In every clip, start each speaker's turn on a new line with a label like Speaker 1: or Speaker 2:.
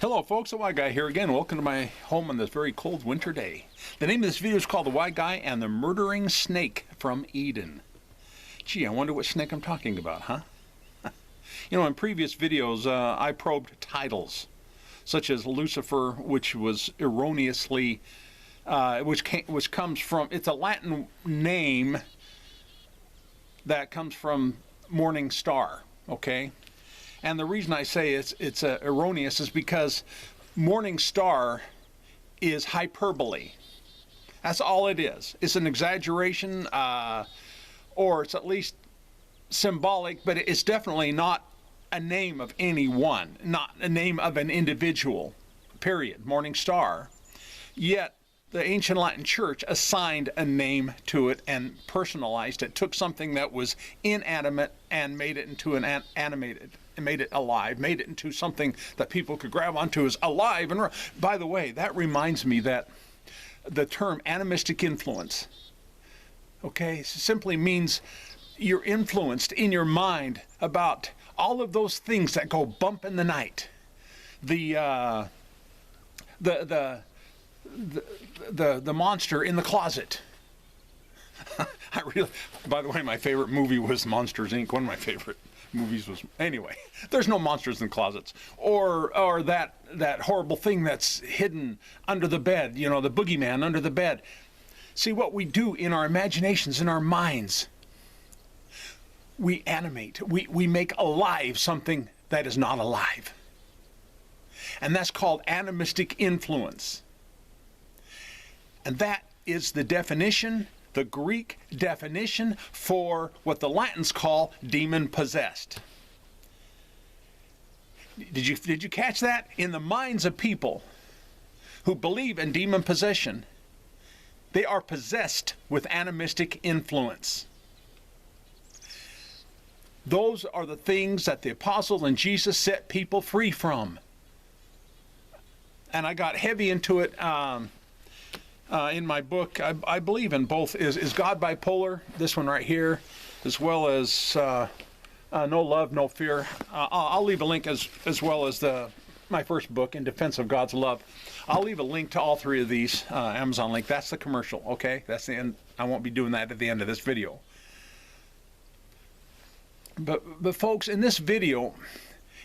Speaker 1: Hello folks, the Why Guy here again. Welcome to my home on this very cold winter day. The name of this video is called The Why Guy and the Murdering Snake from Eden. Gee, I wonder what snake I'm talking about, huh? You know, in previous videos I probed titles such as Lucifer, which was erroneously, which comes from, it's a Latin name that comes from morning star, okay? And the reason I say it's erroneous is because morning star is hyperbole. That's all it is. It's an exaggeration, or it's at least symbolic, but it's definitely not a name of anyone, not a name of an individual, period. Morning star. Yet the ancient Latin church assigned a name to it and personalized it, took something that was inanimate and made it into an animated, and made it alive, made it into something that people could grab onto as alive. And by the way, that reminds me that the term animistic influence, okay, simply means you're influenced in your mind about all of those things that go bump in the night. The monster in the closet. By the way, my favorite movie was Monsters, Inc. One of my favorite movies was, anyway, there's no monsters in closets. Or that horrible thing that's hidden under the bed, you know, the boogeyman under the bed. See, what we do in our imaginations, in our minds, we animate, we make alive something that is not alive. And that's called animistic influence. And that is the definition, the Greek definition for what the Latins call demon-possessed. Did you catch that? In the minds of people who believe in demon possession, they are possessed with animistic influence. Those are the things that the apostles and Jesus set people free from. And I got heavy into it in my book. I believe in both. Is God bipolar? This one right here, as well as No Love, No Fear. I'll leave a link as well as my first book, In Defense of God's Love. I'll leave a link to all three of these, Amazon link. That's the commercial, okay? That's the end. I won't be doing that at the end of this video. But folks, in this video,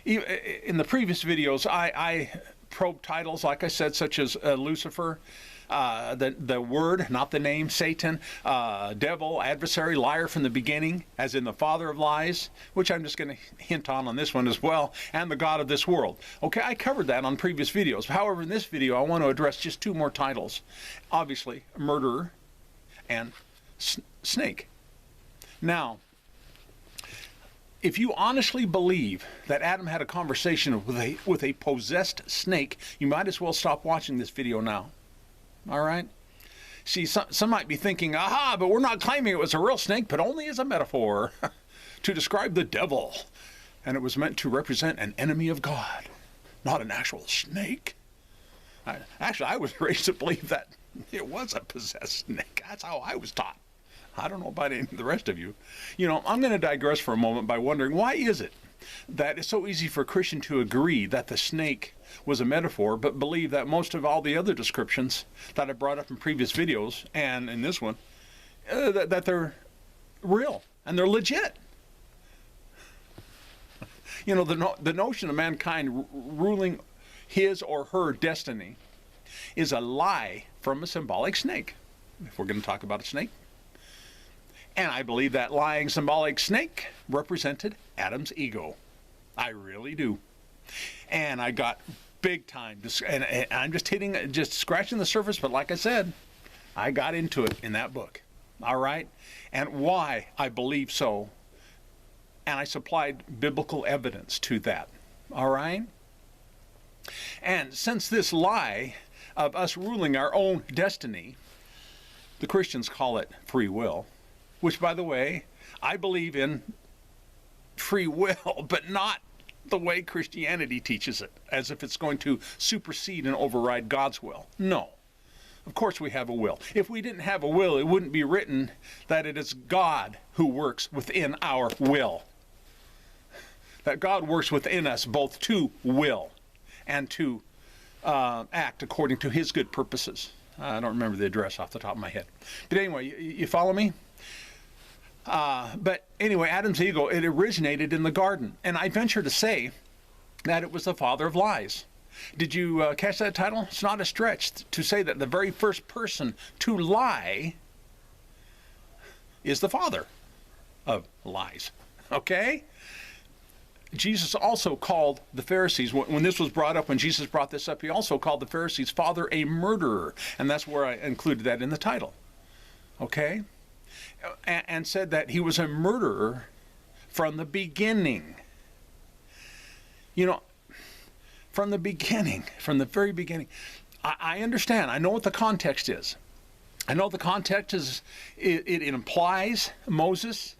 Speaker 1: in the previous videos, I probe titles, like I said, such as Lucifer, the word, not the name, Satan, devil, adversary, liar from the beginning, as in the father of lies, which I'm just going to hint on this one as well, and the God of this world. Okay, I covered that on previous videos. However, in this video, I want to address just two more titles. Obviously, murderer and snake. Now, if you honestly believe that Adam had a conversation with a possessed snake, you might as well stop watching this video now. All right? See, some might be thinking, aha, but we're not claiming it was a real snake, but only as a metaphor to describe the devil. And it was meant to represent an enemy of God, not an actual snake. Actually, I was raised to believe that it was a possessed snake. That's how I was taught. I don't know about any of the rest of you. You know, I'm going to digress for a moment by wondering, why is it that it's so easy for a Christian to agree that the snake was a metaphor, but believe that most of all the other descriptions that I brought up in previous videos, and in this one, that they're real and they're legit? You know, the notion of mankind ruling his or her destiny is a lie from a symbolic snake, if we're going to talk about a snake. And I believe that lying symbolic snake represented Adam's ego. I really do. And I got big time, and I'm just scratching the surface, but like I said, I got into it in that book. All right? And why I believe so. And I supplied biblical evidence to that. All right? And since this lie of us ruling our own destiny, the Christians call it free will, which, by the way, I believe in free will, but not the way Christianity teaches it, as if it's going to supersede and override God's will. No. Of course we have a will. If we didn't have a will, it wouldn't be written that it is God who works within our will. That God works within us both to will and to act according to his good purposes. I don't remember the address off the top of my head. But anyway, you follow me? But anyway, Adam's ego, it originated in the garden. And I venture to say that it was the father of lies. Did you catch that title? It's not a stretch to say that the very first person to lie is the father of lies. Okay? Jesus also called the Pharisees, when this was brought up, when Jesus brought this up, he also called the Pharisees' father a murderer. And that's where I included that in the title. Okay? And said that he was a murderer from the beginning. You know, from the beginning, from the very beginning. I understand. I know what the context is. I know the context is, it implies Moses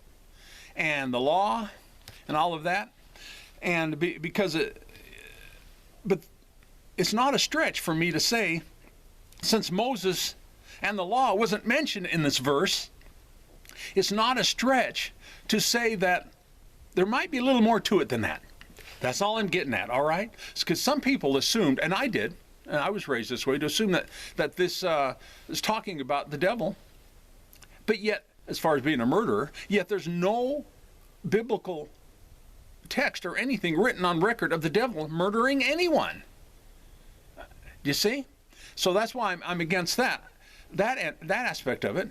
Speaker 1: and the law and all of that. And but it's not a stretch for me to say, since Moses and the law wasn't mentioned in this verse, it's not a stretch to say that there might be a little more to it than that. That's all I'm getting at, all right? Because some people assumed, and I did, and I was raised this way, to assume that this is talking about the devil, but yet, as far as being a murderer, yet there's no biblical text or anything written on record of the devil murdering anyone. You see? So that's why I'm against that aspect of it.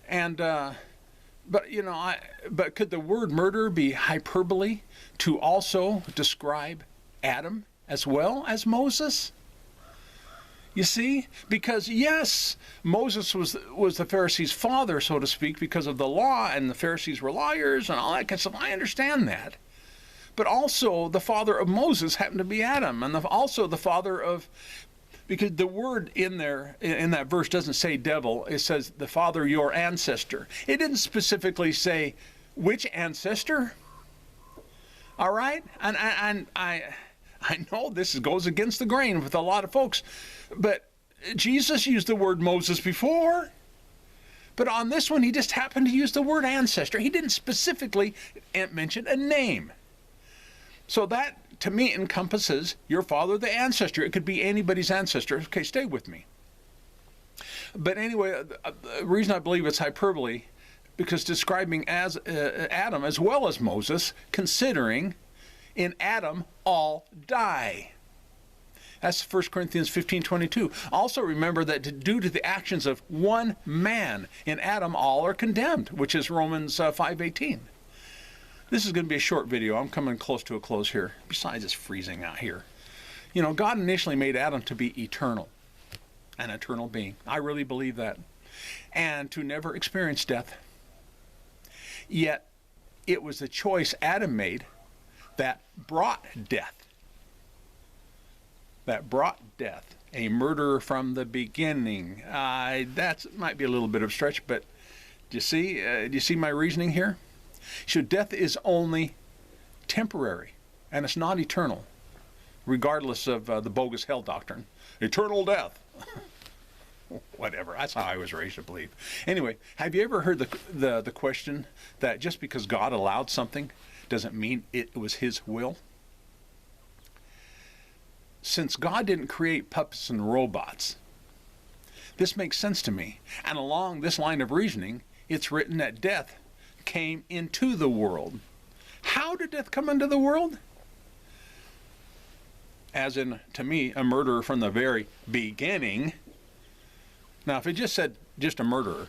Speaker 1: And but you know, but could the word murder be hyperbole to also describe Adam as well as Moses? You see? Because yes, Moses was the Pharisees' father, so to speak, because of the law, and the Pharisees were liars and all that kind of stuff. I understand that. But also the father of Moses happened to be Adam, and also the father of, because the word in there, in that verse, doesn't say devil. It says the father, your ancestor. It didn't specifically say which ancestor. All right? And I know this goes against the grain with a lot of folks, but Jesus used the word Moses before. But on this one, he just happened to use the word ancestor. He didn't specifically mention a name. So that, to me, encompasses your father, the ancestor. It could be anybody's ancestor. Okay, stay with me. But anyway, the reason I believe it's hyperbole, because describing as Adam as well as Moses, considering in Adam all die. That's 1 Corinthians 15:22. Also remember that due to the actions of one man, in Adam all are condemned, which is Romans 5:18. This is going to be a short video. I'm coming close to a close here. Besides, it's freezing out here. You know, God initially made Adam to be eternal, an eternal being. I really believe that. And to never experience death. Yet, it was the choice Adam made that brought death. That brought death. A murderer from the beginning. That might be a little bit of a stretch, but do you see my reasoning here? So death is only temporary, and it's not eternal, regardless of the bogus hell doctrine. Eternal death. Whatever. That's how I was raised to believe. Anyway, have you ever heard the question that just because God allowed something doesn't mean it was his will? Since God didn't create puppets and robots, this makes sense to me. And along this line of reasoning, it's written that death came into the world. How did death come into the world? As in, to me, a murderer from the very beginning. Now, if it just said just a murderer,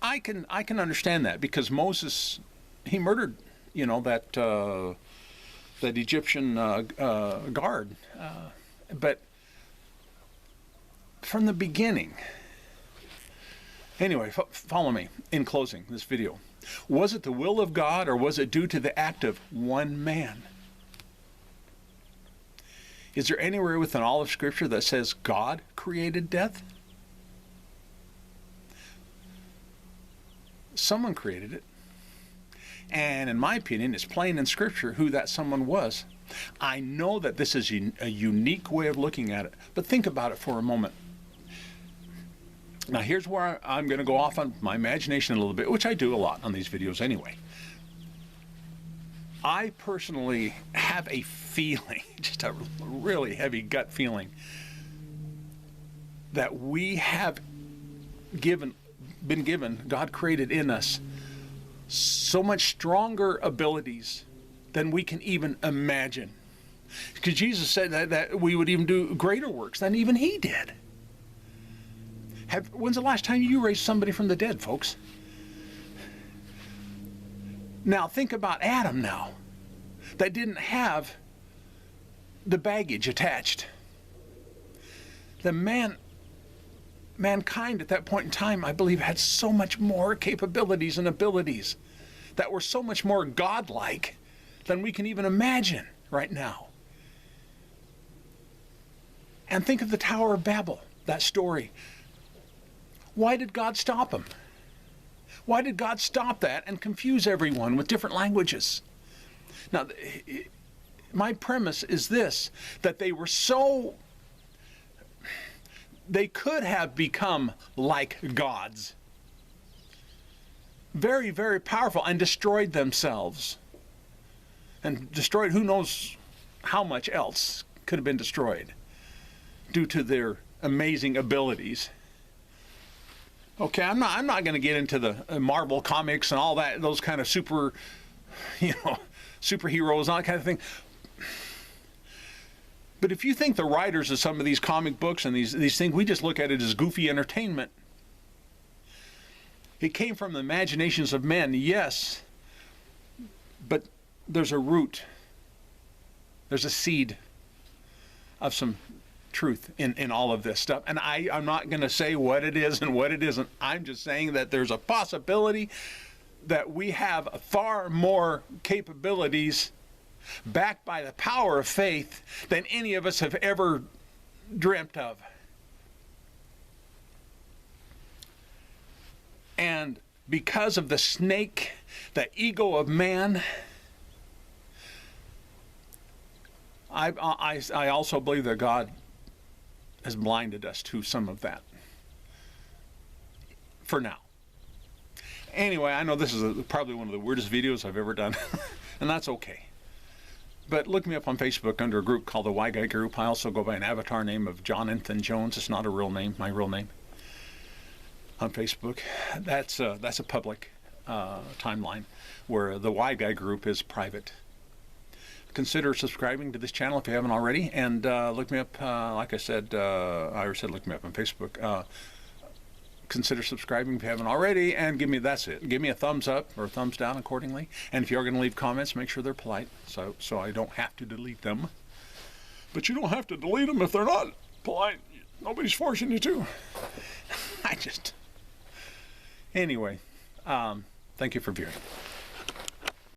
Speaker 1: I can understand that, because Moses, he murdered, you know, that Egyptian guard. But from the beginning. Anyway, follow me in closing this video. Was it the will of God, or was it due to the act of one man? Is there anywhere within all of Scripture that says God created death? Someone created it. And in my opinion, it's plain in Scripture who that someone was. I know that this is a unique way of looking at it, but think about it for a moment. Now, here's where I'm going to go off on my imagination a little bit, which I do a lot on these videos anyway. I personally have a feeling, just a really heavy gut feeling, that we have been given, God created in us, so much stronger abilities than we can even imagine. Because Jesus said that we would even do greater works than even he did. When's the last time you raised somebody from the dead, folks? Now think about Adam now, that didn't have the baggage attached. The mankind at that point in time, I believe, had so much more capabilities and abilities that were so much more godlike than we can even imagine right now. And think of the Tower of Babel, that story. Why did God stop them? Why did God stop that and confuse everyone with different languages? Now, my premise is this, that they could have become like gods. Very, very powerful, and destroyed themselves. And destroyed who knows how much else could have been destroyed due to their amazing abilities. Okay, I'm not going to get into the Marvel comics and all that, those kind of superheroes and all that kind of thing. But if you think the writers of some of these comic books and these things, we just look at it as goofy entertainment. It came from the imaginations of men, yes, but there's a root, there's a seed of some truth in all of this stuff. And I'm not going to say what it is and what it isn't. I'm just saying that there's a possibility that we have far more capabilities backed by the power of faith than any of us have ever dreamt of. And because of the snake, the ego of man, I also believe that God has blinded us to some of that for now. Anyway, I know this is probably one of the weirdest videos I've ever done, and that's okay. But look me up on Facebook under a group called the Why Guy Group. I also go by an avatar name of Jonathan Jones. It's not a real name, my real name on Facebook. That's a public timeline, where the Why Guy Group is private. Consider subscribing to this channel if you haven't already, and look me up, like I said, I already said look me up on Facebook. Consider subscribing if you haven't already, and give me a thumbs up or a thumbs down accordingly. And if you're going to leave comments, make sure they're polite, so I don't have to delete them. But you don't have to delete them if they're not polite. Nobody's forcing you to. Anyway, thank you for viewing.